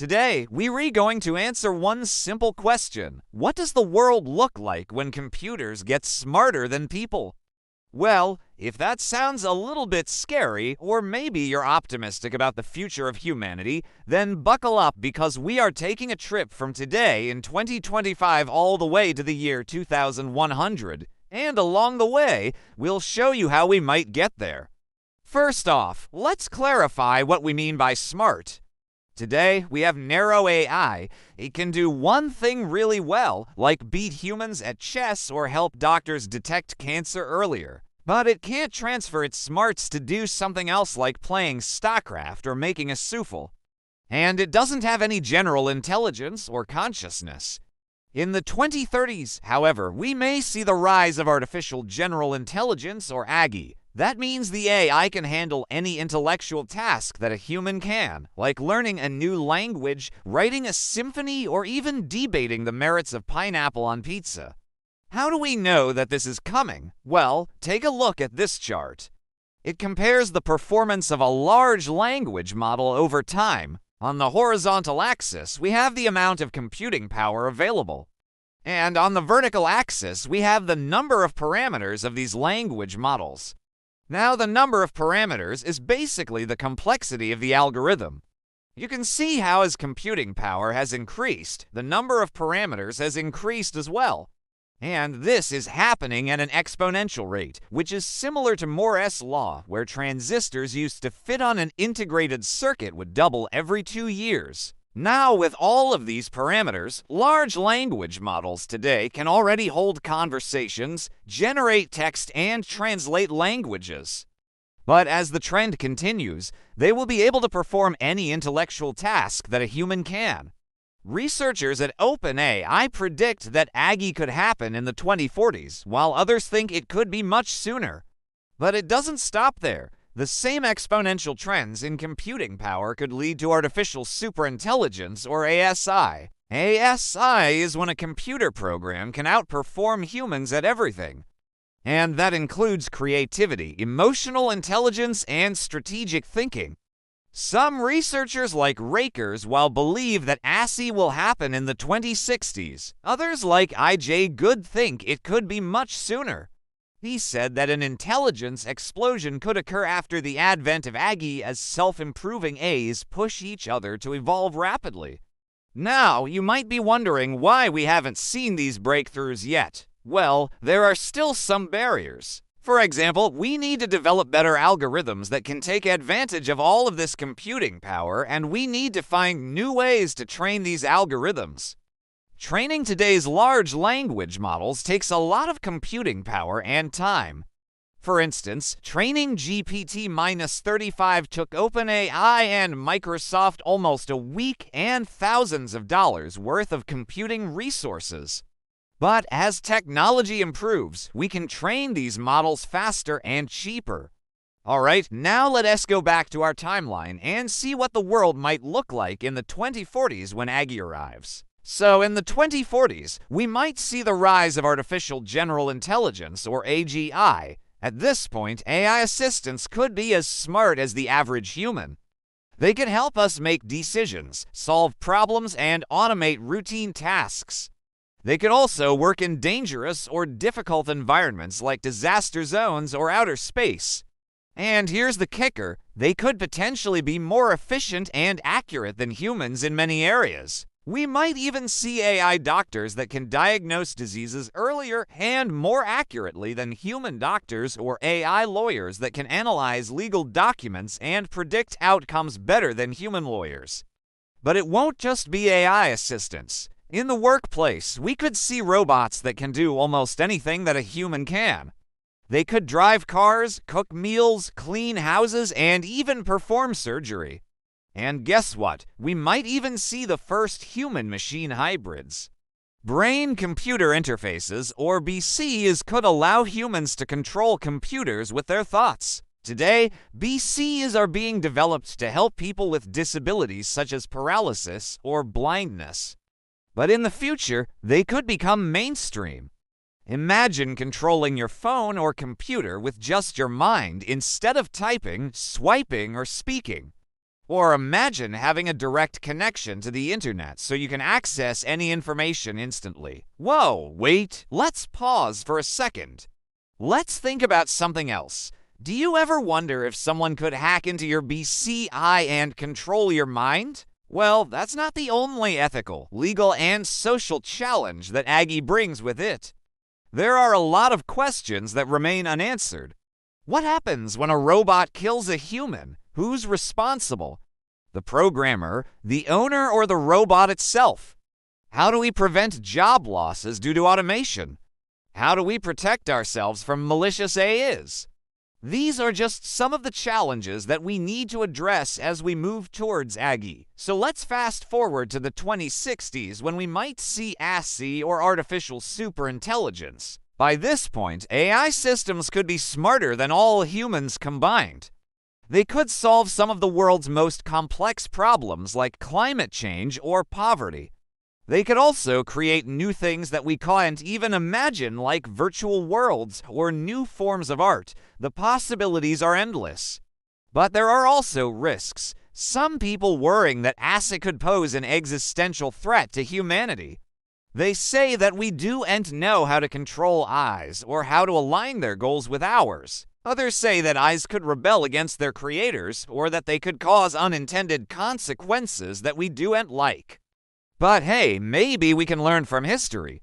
Today, we're going to answer one simple question. What does the world look like when computers get smarter than people? Well, if that sounds a little bit scary, or maybe you're optimistic about the future of humanity, then buckle up because we are taking a trip from today in 2025 all the way to the year 2100. And along the way, we'll show you how we might get there. First off, let's clarify what we mean by smart. Today, we have narrow AI. It can do one thing really well, like beat humans at chess or help doctors detect cancer earlier. But it can't transfer its smarts to do something else like playing StarCraft or making a souffle. And it doesn't have any general intelligence or consciousness. In the 2030s, however, we may see the rise of artificial general intelligence, or AGI. That means the AI can handle any intellectual task that a human can, like learning a new language, writing a symphony, or even debating the merits of pineapple on pizza. How do we know that this is coming? Well, take a look at this chart. It compares the performance of a large language model over time. On the horizontal axis, we have the amount of computing power available. And on the vertical axis, we have the number of parameters of these language models. Now, the number of parameters is basically the complexity of the algorithm. You can see how as computing power has increased, the number of parameters has increased as well. And this is happening at an exponential rate, which is similar to Moore's law, where transistors used to fit on an integrated circuit would double every 2 years. Now, with all of these parameters, large language models today can already hold conversations, generate text, and translate languages. But as the trend continues, they will be able to perform any intellectual task that a human can. Researchers at OpenAI predict that AGI could happen in the 2040s, while others think it could be much sooner. But it doesn't stop there. The same exponential trends in computing power could lead to artificial superintelligence, or ASI. ASI is when a computer program can outperform humans at everything. And that includes creativity, emotional intelligence, and strategic thinking. Some researchers like Rakers believe that ASI will happen in the 2060s. Others like IJ Good think it could be much sooner. He said that an intelligence explosion could occur after the advent of AGI as self-improving A's push each other to evolve rapidly. Now, you might be wondering why we haven't seen these breakthroughs yet. Well, there are still some barriers. For example, we need to develop better algorithms that can take advantage of all of this computing power, and we need to find new ways to train these algorithms. Training today's large language models takes a lot of computing power and time. For instance, training GPT-35 took OpenAI and Microsoft almost a week and thousands of dollars worth of computing resources. But as technology improves, we can train these models faster and cheaper. Alright, now let us go back to our timeline and see what the world might look like in the 2040s when AGI arrives. So in the 2040s, we might see the rise of artificial general intelligence, or AGI. At this point, AI assistants could be as smart as the average human. They can help us make decisions, solve problems, and automate routine tasks. They can also work in dangerous or difficult environments like disaster zones or outer space. And here's the kicker, they could potentially be more efficient and accurate than humans in many areas. We might even see AI doctors that can diagnose diseases earlier and more accurately than human doctors, or AI lawyers that can analyze legal documents and predict outcomes better than human lawyers. But it won't just be AI assistants. In the workplace, we could see robots that can do almost anything that a human can. They could drive cars, cook meals, clean houses, and even perform surgery. And guess what? We might even see the first human-machine hybrids. Brain-computer interfaces, or BCs, could allow humans to control computers with their thoughts. Today, BCs are being developed to help people with disabilities such as paralysis or blindness. But in the future, they could become mainstream. Imagine controlling your phone or computer with just your mind instead of typing, swiping, or speaking. Or imagine having a direct connection to the internet so you can access any information instantly. Whoa, wait, let's pause for a second. Let's think about something else. Do you ever wonder if someone could hack into your BCI and control your mind? Well, that's not the only ethical, legal, and social challenge that AGI brings with it. There are a lot of questions that remain unanswered. What happens when a robot kills a human? Who's responsible? The programmer, the owner, or the robot itself? How do we prevent job losses due to automation? How do we protect ourselves from malicious AIs? These are just some of the challenges that we need to address as we move towards AGI. So let's fast forward to the 2060s when we might see ASI or Artificial Superintelligence. By this point, AI systems could be smarter than all humans combined. They could solve some of the world's most complex problems like climate change or poverty. They could also create new things that we can't even imagine, like virtual worlds or new forms of art. The possibilities are endless. But there are also risks. Some people worrying that ASI could pose an existential threat to humanity. They say that we don't know how to control eyes or how to align their goals with ours. Others say that eyes could rebel against their creators or that they could cause unintended consequences that we don't like. But hey, maybe we can learn from history.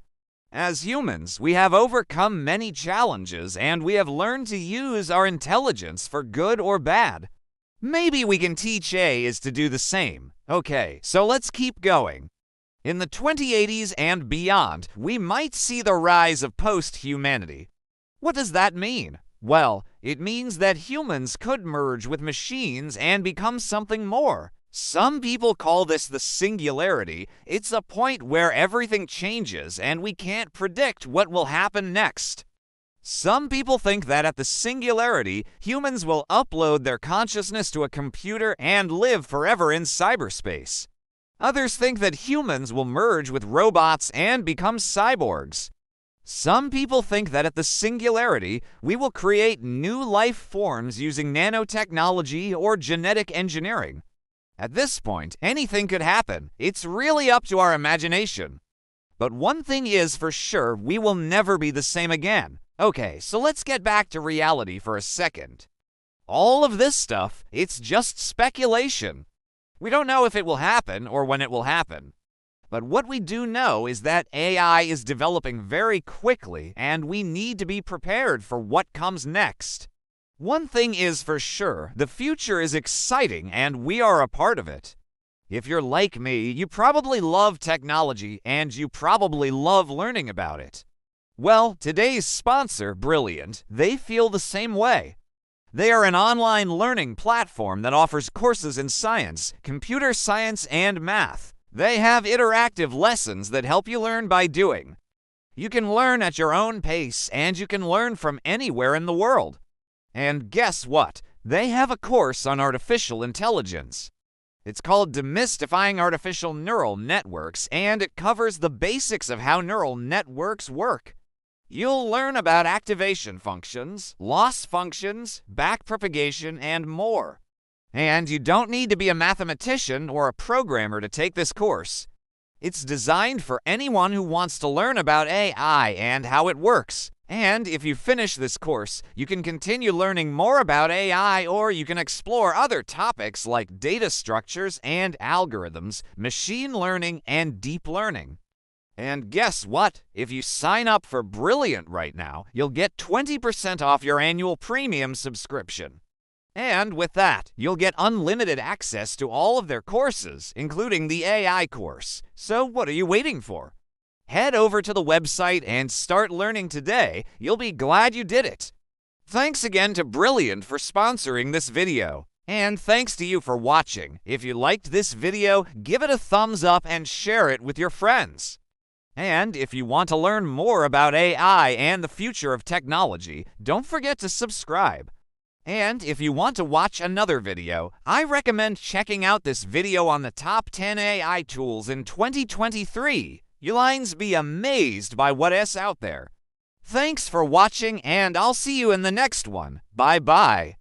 As humans, we have overcome many challenges and we have learned to use our intelligence for good or bad. Maybe we can teach AIs to do the same. Okay, so let's keep going. In the 2080s and beyond, we might see the rise of post-humanity. What does that mean? Well, it means that humans could merge with machines and become something more. Some people call this the singularity. It's a point where everything changes and we can't predict what will happen next. Some people think that at the singularity, humans will upload their consciousness to a computer and live forever in cyberspace. Others think that humans will merge with robots and become cyborgs. Some people think that at the singularity, we will create new life forms using nanotechnology or genetic engineering. At this point, anything could happen. It's really up to our imagination. But one thing is for sure, we will never be the same again. Okay, so let's get back to reality for a second. All of this stuff, it's just speculation. We don't know if it will happen or when it will happen. But what we do know is that AI is developing very quickly and we need to be prepared for what comes next. One thing is for sure, the future is exciting and we are a part of it. If you're like me, you probably love technology and you probably love learning about it. Well, today's sponsor, Brilliant, they feel the same way. They are an online learning platform that offers courses in science, computer science, and math. They have interactive lessons that help you learn by doing. You can learn at your own pace and you can learn from anywhere in the world. And guess what? They have a course on artificial intelligence. It's called Demystifying Artificial Neural Networks, and it covers the basics of how neural networks work. You'll learn about activation functions, loss functions, backpropagation, and more. And you don't need to be a mathematician or a programmer to take this course. It's designed for anyone who wants to learn about AI and how it works. And if you finish this course, you can continue learning more about AI, or you can explore other topics like data structures and algorithms, machine learning, and deep learning. And guess what? If you sign up for Brilliant right now, you'll get 20% off your annual premium subscription. And with that, you'll get unlimited access to all of their courses, including the AI course. So what are you waiting for? Head over to the website and start learning today. You'll be glad you did it. Thanks again to Brilliant for sponsoring this video. And thanks to you for watching. If you liked this video, give it a thumbs up and share it with your friends. And if you want to learn more about AI and the future of technology, don't forget to subscribe. And if you want to watch another video, I recommend checking out this video on the top 10 AI tools in 2023. You'll be amazed by what is out there. Thanks for watching, and I'll see you in the next one. Bye-bye.